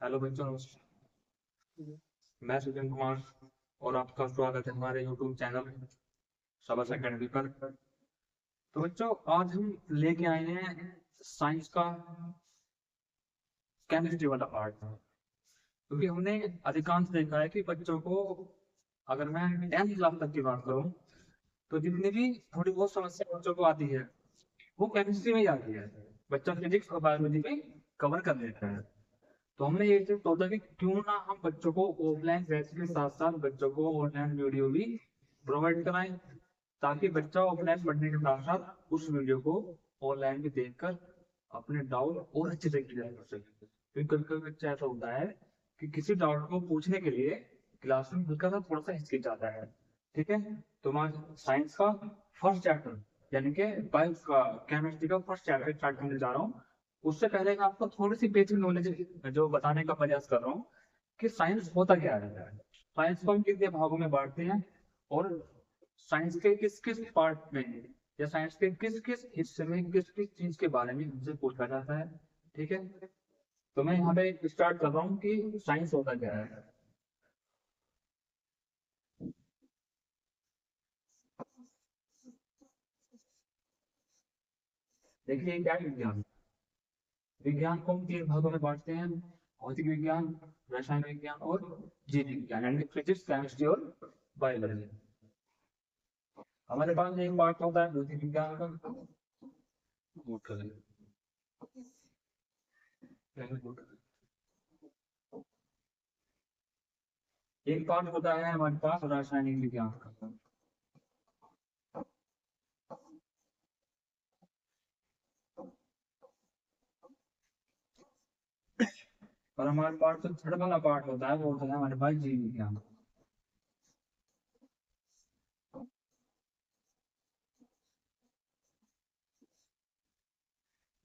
Hello बच्चों, नमस्कार। मैं सुजन कुमार और आपका स्वागत है हमारे यूट्यूब चैनल शाबाश अकेडमी पर। तो बच्चों, आज हम लेके आए हैं साइंस का केमिस्ट्री वाला पार्ट, क्योंकि हमने अधिकांश देखा है कि बच्चों को, अगर मैं 10th क्लास तक की बात करूं, तो जितनी भी थोड़ी बहुत समस्या बच्चों को आती है वो केमिस्ट्री में ही आती है। बच्चा फिजिक्स और बायोलॉजी में कवर कर लेता है। तो हमने ये चीज सोचा कि क्यों ना हम बच्चों को ऑफलाइन क्लास के साथ साथ बच्चों को ऑनलाइन वीडियो भी प्रोवाइड कराएं, ताकि बच्चा ऑफलाइन पढ़ने के साथ साथ उस वीडियो को ऑनलाइन भी देखकर अपने डाउट और अच्छे से क्लियर कर सके। क्योंकि कभी कभी बच्चा ऐसा होता है कि किसी डाउट को पूछने के लिए क्लास में हल्का सा थोड़ा सा हिचकिचाता है। ठीक है, तो मैं साइंस का फर्स्ट चैप्टर यानी कि बायो का केमिस्ट्री का फर्स्ट चैप्टर स्टार्ट करने जा रहा हूँ। उससे पहले मैं आपको थोड़ी सी बेसिक नॉलेज जो बताने का प्रयास कर रहा हूँ कि साइंस होता क्या है, साइंस को हम कितने भागों में बांटते हैं, और साइंस के किस किस पार्ट में या साइंस के किस किस हिस्से में किस किस चीज के बारे में हमसे पूछा जाता है। ठीक है, तो मैं यहाँ पे स्टार्ट कर रहा हूँ कि साइंस होता क्या है। देखिए, क्या है विज्ञान। विज्ञान को हम तीन भागों में बांटते हैं: भौतिक विज्ञान, रसायन विज्ञान और जीव विज्ञान, यानी फिजिक्स, केमिस्ट्री और बायोलॉजी। हमारे पास एक पार्ट होता है भौतिक विज्ञान का। एक पार्ट होता है हमारे पास रासायनिक विज्ञान का। और हमारे पास जो थर्ड वाला पार्ट होता है वो होता है हमारे पास जीव विज्ञान।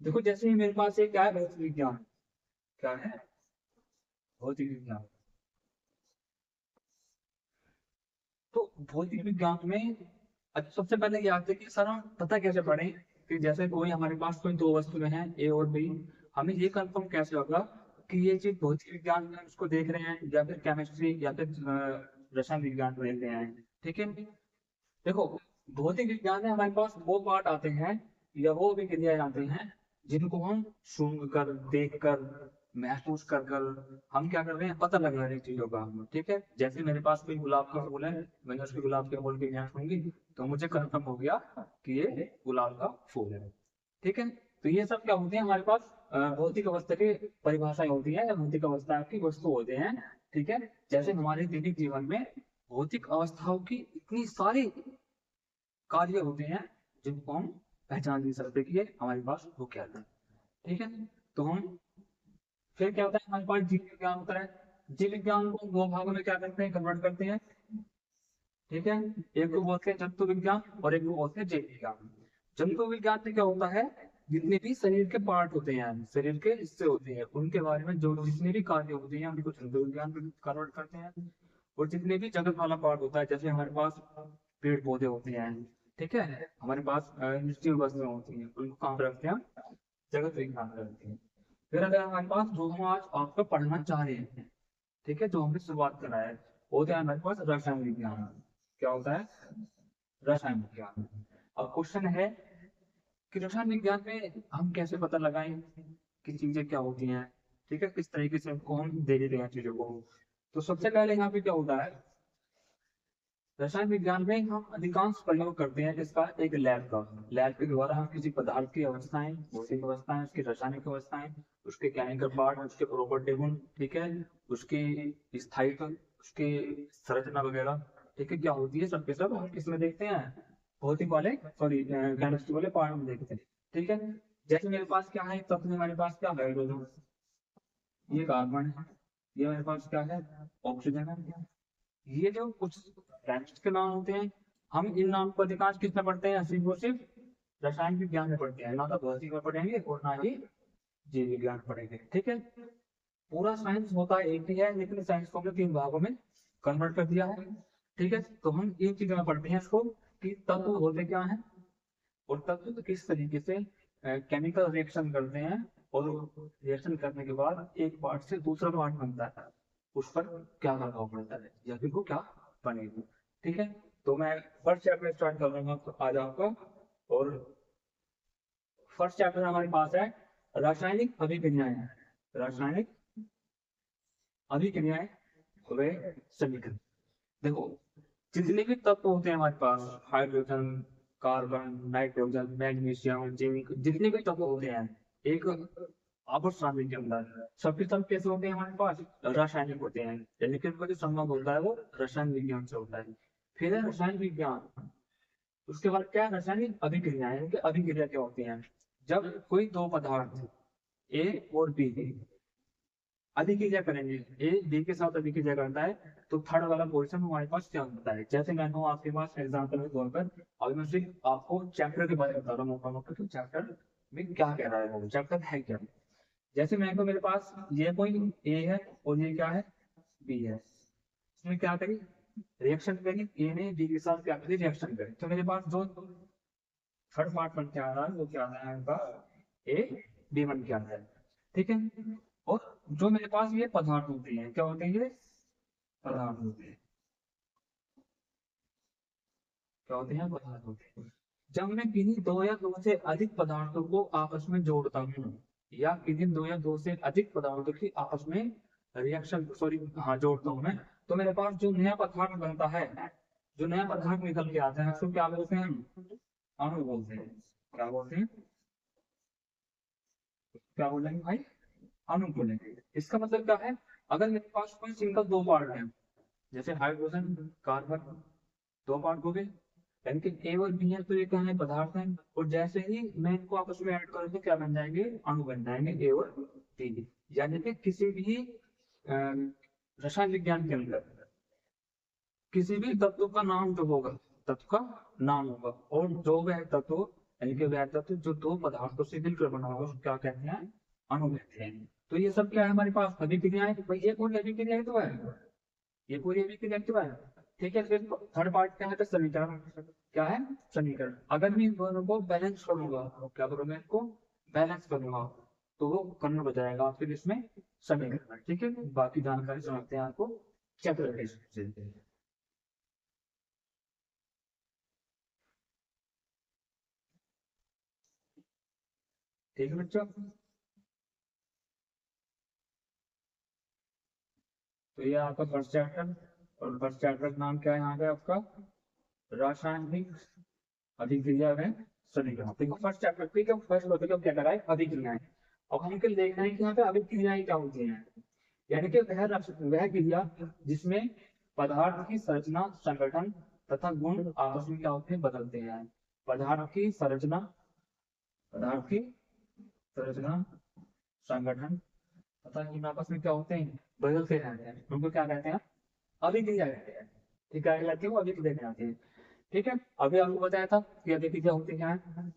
देखो, जैसे ही मेरे पास एक क्या है, भौतिक विज्ञान। क्या है? भौतिक विज्ञान। तो भौतिक विज्ञान में अच्छा, सबसे पहले ये आते हैं कि सर हम पता कैसे पढ़ें कि जैसे कोई हमारे पास कोई दो वस्तुएं हैं ए और बी, हमें ये कंफर्म कैसे होगा कि ये चीज भौतिक विज्ञान में हम इसको देख रहे हैं या फिर केमिस्ट्री या फिर रसायन विज्ञान में देख रहे हैं। ठीक है, देखो, भौतिक विज्ञान में हमारे पास वो पार्ट आते हैं या वो विक्रियाएं आते हैं जिनको हम सूंघ कर, देख कर, महसूस कर कर हम क्या कर रहे हैं, पता लगा रहे हैं चीजों का। ठीक है, जैसे मेरे पास कोई गुलाब का फूल है, मैंने उसके गुलाब के फूल की महक सूंघी, तो मुझे कंफर्म हो गया कि ये गुलाब का फूल है। ठीक है, तो ये सब क्या होते हैं हमारे पास, भौतिक अवस्था की परिभाषाएं होती है या भौतिक अवस्था की वस्तु होते हैं। ठीक है, जैसे हमारे दैनिक जीवन में भौतिक अवस्थाओं की इतनी सारी कार्य होते हैं जिनको हम पहचान नहीं सकते कि ये हमारे पास हो क्या है। ठीक है, तो हम फिर क्या होता है, हमारे पास जीव विज्ञान होता है। जीव विज्ञान को दो भागों में क्या करते हैं, कन्वर्ट करते हैं। ठीक है, एक को बोलते हैं जंतु विज्ञान और एक को बोलते हैं जीव विज्ञान। जंतु विज्ञान में क्या होता है, जितने भी शरीर के पार्ट होते हैं, शरीर के हिस्से होते हैं, उनके बारे में जो जितने भी कार्य होते हैं उनको जंतु विज्ञान में कन्वर्ट करते हैं। और जितने भी जगत वाला पार्ट होता है, जैसे हमारे पास पेड़ पौधे होते हैं, ठीक है, हमारे पास इंडस्ट्रियल वस्तुएं होती हैं, उनको कहाँ पे रखते हैं हम, जगत विज्ञान में रखते हैं। फिर अगर हमारे पास जो हम आज आपको पढ़ना चाह रहे हैं, ठीक है, जो हमने शुरुआत करा है, वो होता है हमारे पास रसायन विज्ञान। क्या होता है? रसायन विज्ञान। अब क्वेश्चन है कि रसायन विज्ञान में हम कैसे पता लगाएं कि चीजें क्या होती हैं। ठीक है, किस तरीके से हमको हम देखते हैं चीजों को। तो सबसे पहले यहाँ पे क्या होता है, रसायन विज्ञान में हम अधिकांश प्रयोग करते हैं इसका एक लैब का। लैब के द्वारा हम किसी पदार्थ की अवस्थाएं, भौतिक अवस्थाएं, उसकी रासायनिक अवस्थाएं, उसके केमिकल पार्ट, उसके प्रॉपर्टी गुण, ठीक है, उसकी स्थायित्व, उसकी संरचना वगैरह, ठीक है, क्या होती है, सब के सब हम किसमें देखते हैं, भौतिक वाले, सॉरी केमिस्ट्री वाले पार्ट में देखते हैं। ठीक है, जैसे मेरे पास क्या है, तत्व में हमारे पास क्या है, हाइड्रोजन, ये कार्बन है, ये मेरे पास क्या है, ऑक्सीजन है। ये जो कुछ केमिस्ट के नाम होते हैं, हम इन नाम को अधिकांश किस में पढ़ते हैं, सिर्फ और सिर्फ रसायन विज्ञान में पढ़ते हैं, ना तो भौतिक में पढ़ेंगे और ना ही जीव विज्ञान पढ़ेंगे। ठीक है, पूरा साइंस होता है एक ही है, लेकिन साइंस को हमने तीन भागों में कन्वर्ट कर दिया है। ठीक है, तो हम एक चीज में पढ़ते हैं इसको कि तत्व होते क्या है और तत्व किस तरीके से केमिकल रिएक्शन करते हैं और रिएक्शन करने के बाद एक पार्ट से दूसरा पार्ट बनता है, उस पर क्या प्रभाव पड़ता है या फिर वो क्या बनेगी। ठीक है, तो मैं फर्स्ट चैप्टर स्टार्ट कर रहा हूँ आज आपका। और फर्स्ट चैप्टर हमारे पास है रासायनिक अभिक्रियाएं। रासायनिक अभिक्रियाएं व समीकरण। देखो, जितने भी तत्व होते हैं हमारे पास, hydrogen, carbon, nitrogen, magnesium, zinc, जितने भी तत्व होते हैं एक आवर्त सारणी के अंदर, सबके सब कैसे होते हैं हमारे पास, रासायनिक होते हैं। यानी कि उनका जो संबंध होता है वो रसायन विज्ञान से होता है। फिर है रसायन विज्ञान, उसके बाद क्या है रासायनिक अभिक्रियाएं। यानी कि अभिक्रिया क्या होती है, जब कोई दो पदार्थ ए और बी अभिक्रिया करेंगे, ए बी के साथ अभिक्रिया करता है, तो थर्ड वाला पोर्शन हमारे पास क्या होता है। जैसे मैं हूँ आपके पास एग्जाम्पल के तौर पर, अभी मैं सिर्फ आपको चैप्टर के बारे में बता रहा हूँ मोटा मोटा, तो चैप्टर में क्या कह रहा है वो, चैप्टर है क्या। जैसे मैं को मेरे पास ये कोई ए है और ये क्या है, बी है, इसमें क्या करें, रिएक्शन करें, ए ने बी के साथ क्या करें, रिएक्शन करें, तो मेरे पास जो थर्ड पार्ट बन के आ रहा है वो क्या आ रहा है आपका, ए बी बन के आ रहा है। ठीक है, और जो मेरे पास ये पदार्थ होते हैं, क्या होते हैं ये पदार्थ होते हैं, क्या होते हैं पदार्थ होते हैं। जब मैं किन्हीं दो या दो से अधिक पदार्थों को आपस में जोड़ता हूँ, या किन्हीं दो या दो से अधिक पदार्थों की आपस में रिएक्शन, सॉरी हाँ जोड़ता हूँ मैं, तो मेरे पास जो नया पदार्थ बनता है, जो नया पदार्थ निकल के आता है उसको क्या बोलते हैं, अणु बोलते हैं। क्या बोलते हैं, क्या बोलेंगे भाई, अणु बोलेंगे। इसका मतलब क्या है, अगर मेरे पास कोई सिंगल दो पार्ट है, जैसे हाइड्रोजन, कार्बन, दो पार्ट हो गए, यानी कि ए और बी है, तो ये क्या है पदार्थ है, और जैसे ही मैं इनको आपस में ऐड करूँ तो क्या बन जाएंगे, अणु बन जाएंगे ए और बी। यानी कि किसी भी रसायन विज्ञान के अंदर किसी भी तत्व का नाम जो होगा, तत्व का नाम होगा, और जो वह तत्व, यानी कि वह तत्व जो दो पदार्थों से मिलकर बना होगा उसको क्या कहते हैं, अणु कहते हैं। तो ये सब क्या है हमारे पास, अभिक्रियाएं। भाई ये कौन अभिक्रिया तो है, ये पूरी अभिक्रिया तो है। ठीक है, फिर थर्ड पार्ट क्या है, तो समीकरण। क्या है, समीकरण। अगर मैं इन दोनों को बैलेंस करूंगा, तो क्या करूंगा, इनको बैलेंस करूंगा, तो वो कर्ण बजाएगा फिर इसमें समीकरण। ठीक है, बाकी जानकारी समझते हैं आपको चैप्टर से। ठीक है बच्चों, तो ये आपका फर्स्ट चैप्टर, और फर्स्ट चैप्टर का नाम क्या है यहाँ पे आपका, रासायनिक अभिक्रिया है समीकरण। देखो फर्स्ट चैप्टर, ठीक है, फर्स्ट टॉपिक क्या कराए, अभिक्रियाएं। अब हमको देखना है कि यहाँ पे अभिक्रियाएं क्या होती हैं, यानी कि वह क्रिया जिसमें पदार्थ की संरचना, संगठन तथा गुण आपस में क्या होते हैं, बदलते हैं। पदार्थ की संरचना, पदार्थ की संरचना, संगठन तथा गुण आपस में क्या होते हैं, बदलते रहते हैं, उनको क्या कहते हैं, अभिक्रिया कहते हैं। ठीक है, कहलाती है वो अभिक्रिया कहलाती है। ठीक है, अभी आपको बताया था कि अभिक्रिया होती क्या है।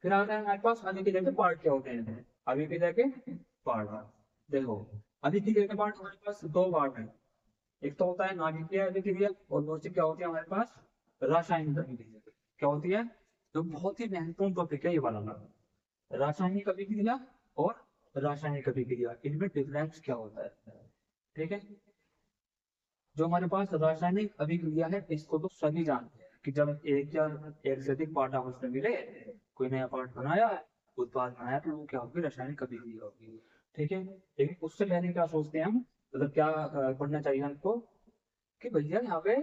फिर आता है हमारे पास अभिक्रिया के पार्ट क्या होते हैं, अभिक्रिया के पार्ट। देखो, अभिक्रिया के पार्ट हमारे पास दो पार्ट है, एक तो होता है नाभिकीय अभिक्रिया, और दूसरी क्या होती है हमारे पास, रासायनिक अभिक्रिया। क्या होती है, जो बहुत ही महत्वपूर्ण टॉपिक है ये वाला, रासायनिक अभिक्रिया और रासायनिक अभिक्रिया, इनमें डिफरेंस क्या होता है। ठीक है, जो हमारे पास रासायनिक अभिक्रिया है इसको तो सभी जानते हैं कि जब एक या एक से अधिक पार्ट आपस में मिले, कोई नया पार्ट बनाया, उत्पाद बनाया, तो वो क्या होगी, रासायनिक अभिक्रिया होगी। ठीक है, लेकिन उससे पहले क्या सोचते हैं हम, मतलब क्या पढ़ना चाहिए हमको, कि भैया यहाँ पे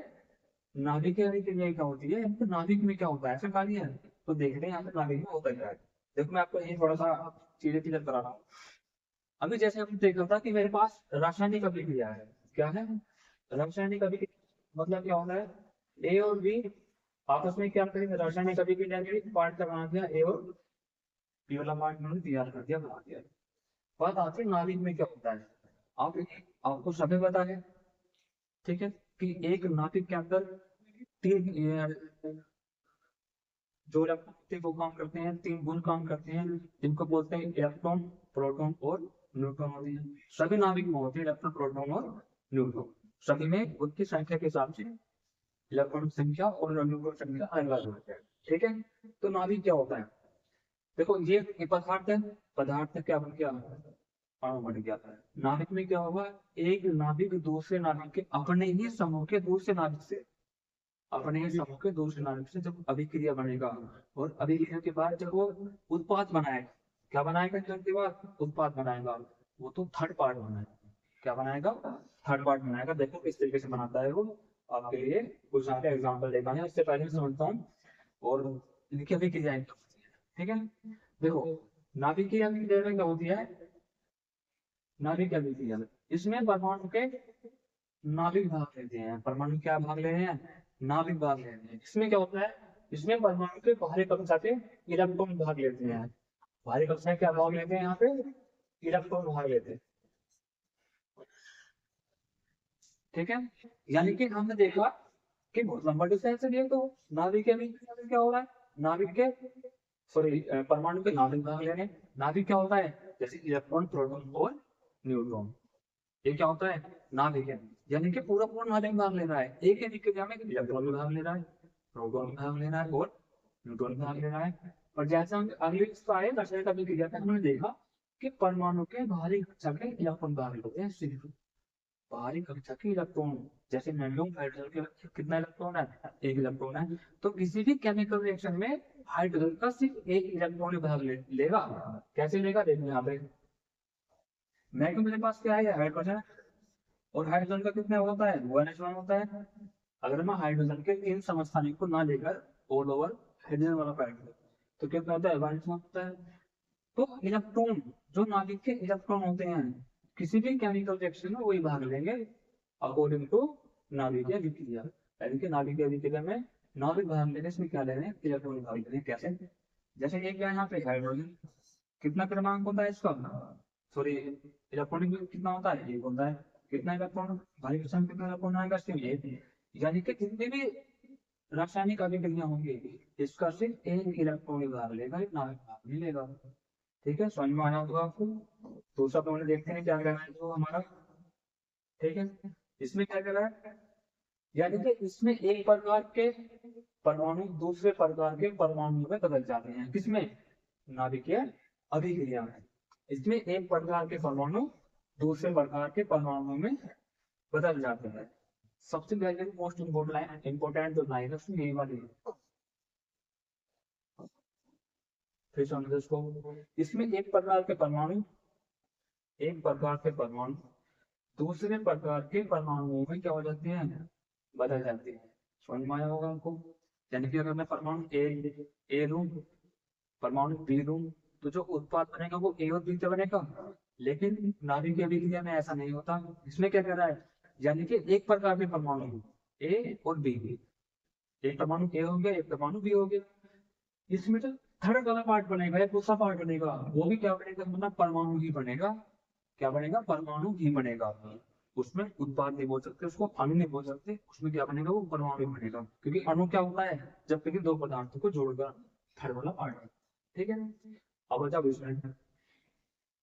नाभिक की अभिक्रिया क्या होती है, तो नाभिक में क्या होता है, ऐसा कार्य है। तो देखते हैं यहाँ पे नाभिक में होता क्या है। देखो मैं आपको यही थोड़ा सा चीजें क्लियर करा रहा हूँ। अभी जैसे हम देख रहा था कि मेरे पास रासायनिक अभिक्रिया है, क्या है, रासायनिक अभिक्रिया मतलब क्या होता है, ए और बी आपस में क्या करेंगे, रासायनिक अभिक्रिया के पार्ट का बना दिया, ए और बी वाला पार्ट मैंने तैयार कर दिया, बना दिया। बात आती है नाभिक में क्या होता है, आप आपको सभी पता है, ठीक है, कि एक नाभिक के अंदर तीन जो इलेक्ट्रॉन होते हैं वो काम करते हैं, तीन गुण काम करते हैं, जिनको बोलते हैं इलेक्ट्रॉन, प्रोटॉन और न्यूट्रॉन होते हैं। सभी नाभिक में होते हैं इलेक्ट्रॉन, प्रोटॉन और न्यूट्रॉन, सभी में उनकी संख्या के हिसाब से इलेक्ट्रॉन संख्या और न्यूट्रॉन संख्या अलग अलग होती है। ठीक है, तो नाभिक क्या होता है, देखो ये पदार्थ है, पदार्थ क्या बन गया, अणु बन गया। नाभिक में क्या होगा, एक नाभिक दूसरे नाभिक के अपने ही समूह के दूसरे नाभिक से, अपने ही समूह के दूसरे नाभिक से जब अभिक्रिया बनेगा, और अभिक्रिया के बाद जब वो उत्पाद बनाएगा, क्या बनाएगा, जब के बाद उत्पाद बनाएगा, वो तो थर्ड पार्ट बनाएगा। क्या बनाएगा, थर्ड पार्ट बनाएगा। देखो किस तरीके से बनाता है वो, आपके लिए कुछ यहाँ पे एग्जाम्पल देखा है, इससे पहले समझता हूँ और इनकी अभिक्रियाएं क्या होती है। ठीक है, देखो नाभिकीय अभिक्रिया में क्या होती है, नाभिक अभिक्रिया में इसमें परमाणु के नाभिक भाग लेते हैं, परमाणु क्या भाग ले रहे हैं, नाभिक भाग ले रहे हैं। इसमें क्या होता है, इसमें परमाणु के बाहरी कक्षा के इलेक्ट्रॉन भाग लेते हैं, बाहरी कक्षा क्या भाग लेते हैं, यहाँ पे इलेक्ट्रॉन भाग लेते हैं। ठीक है, यानी कि हमने देखा कि बहुत लंबा डिस्टेंस है, तो नाभिक के बीच में क्या हो रहा है, नाभिक के सॉरी परमाणु के नाभिक भाग ले रहे हैं। नाभिक क्या होता है, जैसे इलेक्ट्रॉन, प्रोटॉन और न्यूट्रॉन, ये क्या होता है, नाभिक है। यानी कि पूरा पूरा नाभिक भाग ले रहा है, एक ही विक्रिया में इलेक्ट्रॉन भी भाग ले रहा है, प्रोटॉन भी भाग ले रहा है और न्यूट्रॉन भी भाग ले रहा है। और जैसे हम अगली इसका आए दर्शन का विक्रिया में हमने देखा कि परमाणु के बाहरी कक्षा के इलेक्ट्रॉन भाग लेते हैं, सिर्फ बाहरी कक्षा के इलेक्ट्रॉन। जैसे नेट्रोन हाइड्रोजन के कितना इलेक्ट्रॉन है, एक इलेक्ट्रॉन है। तो किसी भी केमिकल रिएक्शन में हाइड्रोजन का सिर्फ एक इलेक्ट्रॉन भाग लेगा। कैसे लेगा, देखो यहाँ पे मैं मेरे पास क्या है, हाइड्रोजन, और हाइड्रोजन का कितना होता है, ONH1 होता है। अगर मैं हाइड्रोजन के इन समस्थानिक को ना लेकर ऑल ओवर हाइड्रोजन वाला पैट तो कितना होता है, ONH1 होता है। तो इलेक्ट्रॉन, जो नाभिक के इलेक्ट्रॉन होते हैं, किसी भी केमिकल रिएक्शन में वही भाग लेंगे अकॉर्डिंग टू नाभिकीय अभिक्रिया। यानी कि नाभिकीय अभिक्रिया में नाभिक भाग लेने, इसमें क्या ले रहे हैं, इलेक्ट्रॉन भाग ले रहे हैं। कैसे, जैसे एक क्या है यहाँ पे हाइड्रोजन, कितना क्रमांक होता है इसका, सॉरी इलेक्ट्रॉनिक कितना होता है, एक होता है। कितना इलेक्ट्रॉन, भारी कक्षा में कितना इलेक्ट्रॉन आएगा, सिर्फ एक। यानी कि जितनी भी रासायनिक अभिक्रिया होंगी, इसका सिर्फ एक इलेक्ट्रॉन भाग लेगा, एक नाभिक भाग नहीं लेगा। ठीक है, समझ में आया होगा आपको। दूसरा प्रश्न देखते हैं क्या कहना है जो हमारा। ठीक है, इसमें क्या कह रहा है, यानी कि इसमें एक प्रकार के परमाणु दूसरे प्रकार के परमाणु में बदल जाते हैं। किसमें, नाभिकीय अभिक्रिया में। इसमें एक प्रकार के परमाणु दूसरे प्रकार के परमाणु में बदल जाते हैं। सबसे पहले मोस्ट इम्पोर्टेंट जो लाइन है उसमें यही वाली है, फिर समझो इसको। इसमें एक प्रकार के परमाणु, एक प्रकार के परमाणु दूसरे प्रकार के परमाणुओं में क्या हो जाते हैं, बदल जाते हैं। समझ में आया होगा आपको। यानी कि अगर मैं परमाणु ए लूं, परमाणु बी लूं, तो जो उत्पाद बनेगा वो ए और बी से बनेगा। लेकिन नाभिकीय अभिक्रिया में ऐसा नहीं होता। इसमें क्या कह रहा है, यानी कि एक प्रकार के परमाणु ए और बी, एक परमाणु ए हो गया, एक परमाणु बी हो गया। इसमें जो थर्ड वाला पार्ट बनेगा या दूसरा पार्ट बनेगा, वो भी क्या बनेगा, मतलब परमाणु ही बनेगा। क्या बनेगा, परमाणु ही बनेगा। उसमें उत्पाद नहीं बोल सकते, उसको अणु नहीं बोल सकते, उसमें क्या बनेगा, वो परमाणु बनेगा। क्योंकि अणु क्या होता है, जब कभी दो पदार्थों को जोड़कर थर्ड वाला पार्ट है। ठीक है, अब जब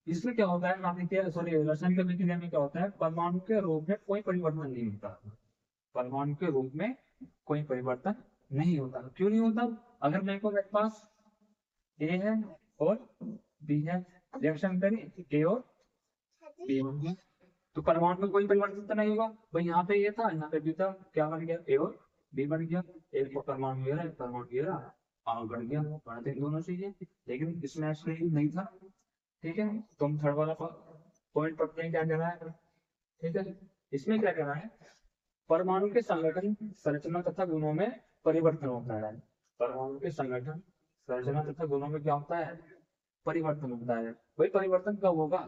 इसमें क्या होता है, नाभिकीय सॉरी रासायनिक अभिक्रिया में क्या होता है, परमाणु के रूप में कोई परिवर्तन नहीं होता। परमाणु के रूप में कोई परिवर्तन नहीं होता। क्यों नहीं होता, अगर मेरे पास ए है और बी है, रिएक्शन करें ए और बी बन गया, तो परमाणु में कोई परिवर्तन तो नहीं होगा। भाई यहाँ पे ये था, यहाँ पे बी था, क्या बन गया, ए और बी बन गया। एक परमाणु ये रहा, परमाणु ये रहा, अणु बन गया, बनते दोनों चीजें। लेकिन इसमें ऐसे नहीं था। ठीक है, तो हम थर्ड वाला पॉइंट पढ़ते हैं क्या कह रहा है। ठीक है, इसमें क्या कह रहा है, परमाणु के संगठन, संरचना तथा गुणों में परिवर्तन होता है। परमाणु के संगठन, संरचना तथा गुणों में क्या होता है, परिवर्तन होता है। वही परिवर्तन कब होगा,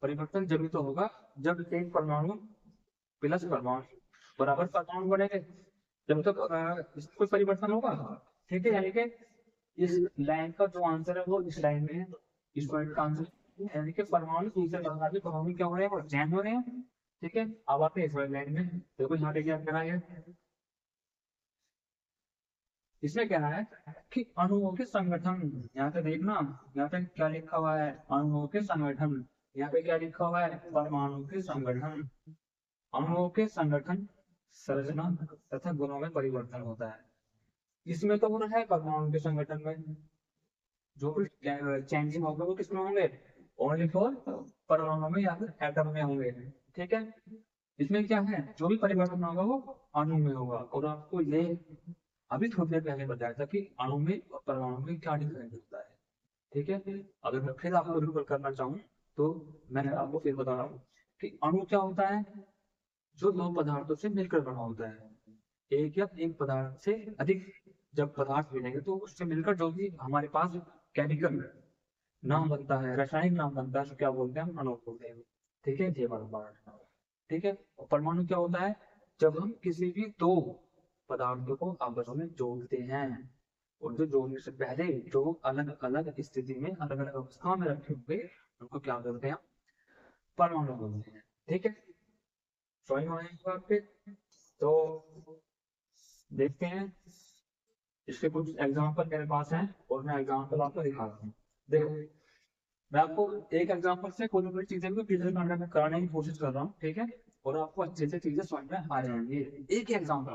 परिवर्तन जब तो होगा जब एक परमाणु प्लस परमाणु बराबर परमाणु बनेंगे, जब तक इसमें कोई परिवर्तन होगा। ठीक है, यानी कि इस लाइन का जो आंसर है वो इस लाइन में है, इस पॉइंट का आंसर। यानी कि परमाणु दूसरे प्रकार के परमाणु क्या हो रहे हैं, वो चेंज हो रहे हैं। ठीक है, अब आते हैं इस वाली लाइन में। देखो यहाँ पे क्या कह रहा है, इसमें कहना है कि अणुओं के संगठन, यहाँ पे देखना, यहाँ पे क्या लिखा हुआ है, अणुओं के संगठन। यहाँ पे क्या लिखा हुआ है, परमाणु के संगठन। अणुओं के संगठन, संरचना तथा गुणों में परिवर्तन होता है। इसमें तो हो रहा है परमाणु के संगठन में, जो भी चेंजिंग होगा वो किसमें होंगे, ओनली फॉर परमाणु में या फिर एटम में होंगे। ठीक है, इसमें क्या है, जो भी परिवर्तन होगा वो अणु में होगा। और आपको ये अभी थोड़ी देर पहले बताया था कि अणु में और परमाणु में क्या डिफरेंस होता है। ठीक है, अगर मैं फिर आपको रिकॉल करना चाहूँ तो मैं आपको फिर बता रहा हूँ कि अणु क्या होता है, जो दो पदार्थों से मिलकर बना होता है। एक या एक पदार्थ से अधिक जब पदार्थ मिलेंगे तो उससे मिलकर जो भी हमारे पास केमिकल नाम बनता है, रासायनिक नाम बनता है, तो क्या बोलते हैं, हम अणु बोलते हैं। ठीक है, ये वाला पार्ट। ठीक है, और परमाणु क्या होता है, जब हम किसी भी दो पदार्थों को आपस में जोड़ते हैं, और जो जोड़ने से पहले जो अलग अलग स्थिति में अलग अलग अवस्था में रखे होंगे उनको क्या बोलते हैं, परमाणु बोलते हैं। ठीक है, समझ में आएगा आपके। तो देखते हैं, इसके कुछ एग्जाम्पल मेरे पास हैं और मैं एग्जाम्पल आपको दिखाता हूँ। देखो, मैं आपको एक एग्जाम्पल से कोई भी चीजें को क्लियर करने में कराने की कोशिश कर रहा हूँ। ठीक है, और आपको अच्छे से चीजें समझ में आ जाएंगी। एक ही एग्जाम्पल,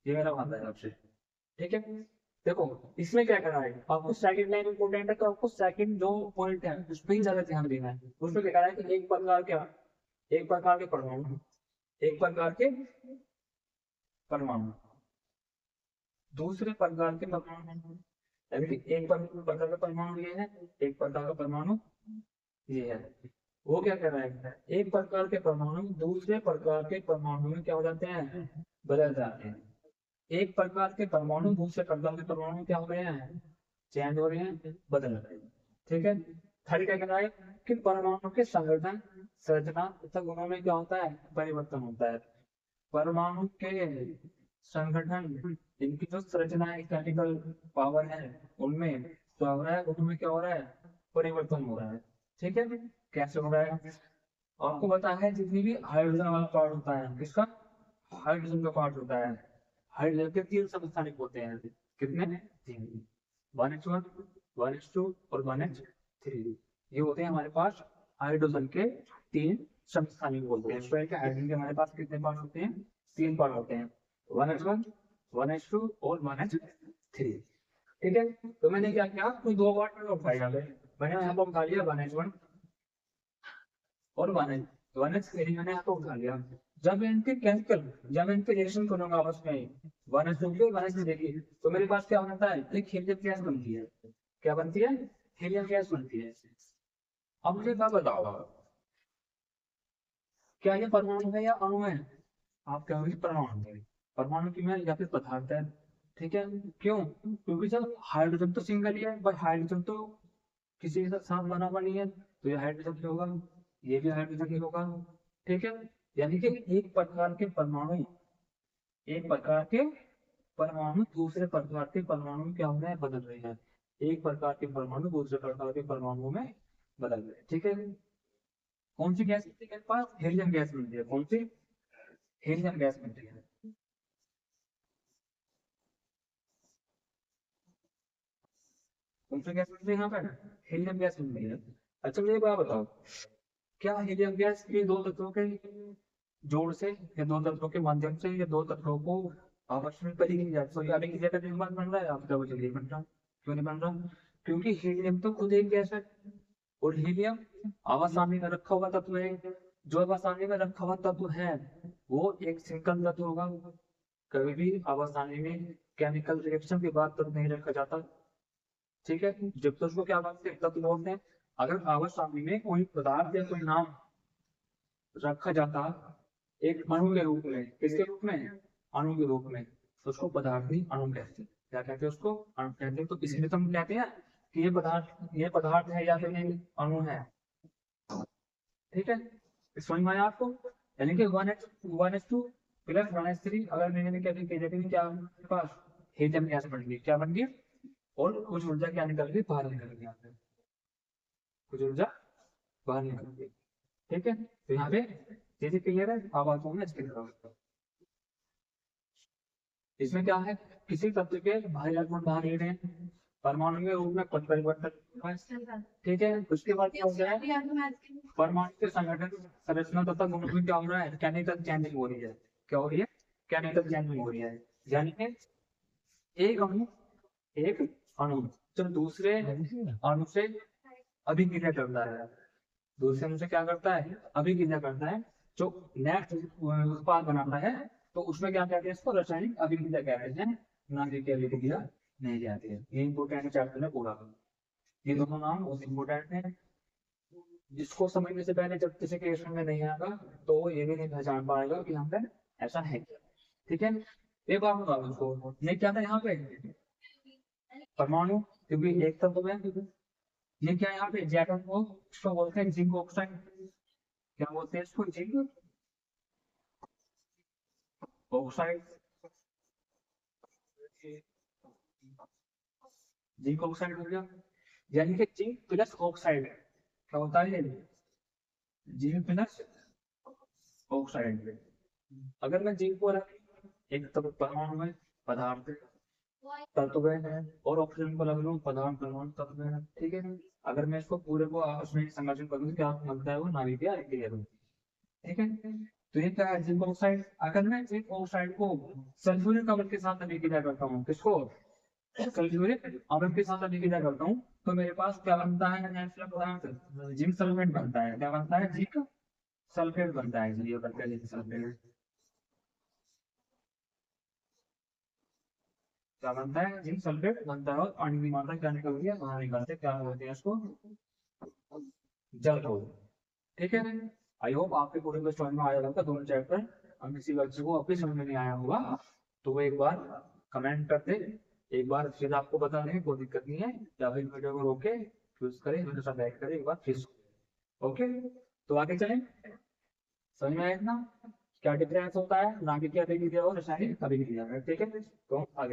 ये मेरा वादा है आपसे। ठीक है, देखो इसमें क्या करना है, आपको सेकंड लाइन इंपोर्टेंट है, तो आपको सेकंड जो पॉइंट है उस पर ही ज्यादा ध्यान देना है। उसमें क्या है कि एक प्रकार के परमाणु, एक प्रकार के परमाणु दूसरे प्रकार के परमाणु, यानी कि एक प्रकार का परमाणु ये है, एक प्रकार का परमाणु ये है। वो क्या कर रहा है, एक प्रकार के परमाणु दूसरे प्रकार के परमाणु में क्या हो जाते हैं, बदल जाते हैं। एक प्रकार के परमाणु दूसरे प्रकार के परमाणु में क्या हो रहे हैं, चेंज हो रहे हैं, बदल रहे हैं। ठीक है, थर्ड क्या कह रहा है कि परमाणु के संगठन, संरचना तथा गुणों में क्या होता है, परिवर्तन होता है। परमाणु के संगठन, इनकी जो संरचना है, केमिकल पावर है, उनमें क्या हो रहा है, उनमें क्या हो रहा है, परिवर्तन हो रहा है। ठीक है, कैसे हो रहा है, आपको पता है जितनी भी हाइड्रोजन वाला पार्ट होता है, किसका, हाइड्रोजन का पार्ट होता है, हाइड्रोजन के तीन समस्थानिक होते हैं। कितने, तीन, 1s1, 1s2 और 1s3। ये होते हैं हमारे पास हाइड्रोजन के तीन समस्थानिक बोलते हैं। हाइड्रोजन के हमारे पास कितने पार्ट होते हैं, तीन पार्ट होते हैं, 1s1, 1s2 और 1s3। ठीक है, तो मैंने क्या किया, कोई दो पार्ट में उठाया, मैंने यहाँ पर उठा लिया 1s1 और 1s3 मैंने यहाँ पर उठा लिया। जब इनके केमिकल, जब इनके रिएक्शन करूंगा आपस में 1s2 के 1s3 की, तो मेरे पास क्या बनता है, एक हीलियम गैस बनती है। क्या बनती है, हीलियम गैस बनती है। अब मुझे क्या बताओ, क्या ये परमाणु है या अणु है, आप कहोगे परमाणु है, परमाणु की में या फिर पदार्थ है। ठीक है, क्यों, क्योंकि जब हाइड्रोजन तो सिंगल ही है, बट हाइड्रोजन तो किसी के साथ बना हुआ नहीं है, तो ये हाइड्रोजन ही होगा, ये भी हाइड्रोजन ही होगा। ठीक है, यानी कि एक प्रकार के परमाणु, एक प्रकार के परमाणु दूसरे प्रकार के परमाणु में क्या हो रहे हैं, बदल रहे हैं। एक प्रकार के परमाणु दूसरे प्रकार के परमाणु में बदल रहे हैं। ठीक है, कौन सी गैस मिलती है मेरे पास, हीलियम गैस मिलती है। कौन सी, हीलियम गैस मिलती है। कौन सी गैस मिलती है यहाँ पर, हीलियम गैस मिलती है। अच्छा मुझे बात बताओ, क्या हीलियम गैस के दो तत्वों के जोड़ से या दो तत्वों के माध्यम से या दो तत्वों को आपस में परी नहीं जाती, तो यानी कि जगह निर्माण बन रहा है, आपका वो जल्दी बन रहा, क्यों नहीं बन रहा, क्योंकि हीलियम तो खुद एक गैस है, और हीलियम आवासानी में रखा हुआ तत्व है। जो आवासानी में रखा हुआ तत्व है वो एक सिंगल तत्व होगा। कभी भी आवासानी में केमिकल रिएक्शन के बाद तत्व नहीं रखा जाता। ठीक है, जब तक उसको क्या बोलते हैं, तत्व बोलते हैं। अगर आवासानी में कोई पदार्थ या कोई नाम रखा जाता एक अणु के रूप में, किसके रूप में, अणु के रूप में, तो उसको पदार्थ ही अणु कहते हैं। क्या कहते हैं उसको, अणु कहते हैं। तो इसलिए तो हम कहते हैं कि ये पदार्थ है या फिर ये अणु है। ठीक है, समझ में आया आपको, यानी कि 1s2 प्लस 1s3 अगर मैंने क्या क्या हमारे पास हीलियम गैस बन गई, क्या बन गई, और कुछ ऊर्जा क्या निकल गई, बाहर निकल गई, यहाँ पे कुछ ऊर्जा बाहर निकल गई। ठीक है, तो यहाँ पे चीजें क्लियर है। अब आता हूँ मैं इसके तरफ। इसमें क्या है, किसी तत्व के भारी इलेक्ट्रॉन बाहर ले रहे हैं, परमाणु के रूप में कुछ परिवर्तन। ठीक है, उसके बाद क्या हो गया है, परमाणु के संगठन, संरचना तथा गुणों में क्या हो रहा है, केमिकल चेंजिंग हो रही है। क्या हो रही है, केमिकल चेंजिंग हो रही है। यानी कि एक अणु, एक अणु जो दूसरे अणु से अभिक्रिया करता है, दूसरे अणु से क्या करता है, अभिक्रिया करता है, जो नेक्स्ट उत्पाद बनाता है, तो उसमें क्या कहते हैं, इसको रासायनिक अभिक्रिया कहते हैं, ना कि क्या अभिक्रिया नहीं कहते हैं। ये इंपोर्टेंट चैप्टर है पूरा, ये दोनों नाम बहुत इंपोर्टेंट है। जिसको समझने से पहले जब किसी केस में नहीं आएगा तो वो ये भी नहीं पहचान पाएगा कि यहाँ पे ऐसा है क्या। ठीक है, एक बात बताओ उसको, ये क्या था यहाँ पे, परमाणु, क्योंकि एक तत्व है। ये क्या है यहाँ पे, जेटन को, इसको बोलते हैं जिंक ऑक्साइड, क्या बोलते हैं इसको, जिंक ऑक्साइड, जिंक ऑक्साइड हो गया, यानी कि जिंक प्लस ऑक्साइड क्या होता है, जिंक प्लस ऑक्साइड। अगर मैं जिंक को रख, एक तत्व परमाणु में पदार्थ तत्व है, और ऑक्सीजन को लग लूं पदार्थ परमाणु तत्व है, ठीक है। अगर मैं इसको पूरे को आपस में संघर्षण करूँ तो क्या बनता है, वो नाभिकीय अभिक्रिया होती है, ठीक है। तो ये क्या है, जिंक ऑक्साइड। अगर मैं जिंक ऑक्साइड को सल्फ्यूरिक अम्ल के साथ अभिक्रिया करता हूँ, किसको, सल्फ्यूरिक अम्ल के साथ अभिक्रिया करता हूँ, तो मेरे पास क्या बनता है, नेचुरल पदार्थ जिंक सल्फेट बनता है। क्या बनता है, जिंक सल्फेट बनता है, इसलिए बनता है जिंक सल्फेट। क्या बनता है, जिंक सल्फेट बनता है, और पानी की मात्रा क्या निकलती है, बाहर निकलते क्या बोलते हैं इसको, जल घोल। ठीक है, आई होप आपके पूरे को समझ में आया होगा दोनों चैप्टर। हम किसी बच्चे को अभी समझ में नहीं आया होगा तो वो एक बार कमेंट करते, एक बार फिर आपको बता दें, कोई दिक्कत नहीं है, या फिर वीडियो को रोके चूज करें, मेरे साथ बैठ करें एक बार फिर। ओके, तो आगे चलें, समझ में आया इतना क्या डिफरेंस होता है नाभिकीय अभिक्रिया और रासायनिक अभिक्रिया में, ठीक है। तो आगे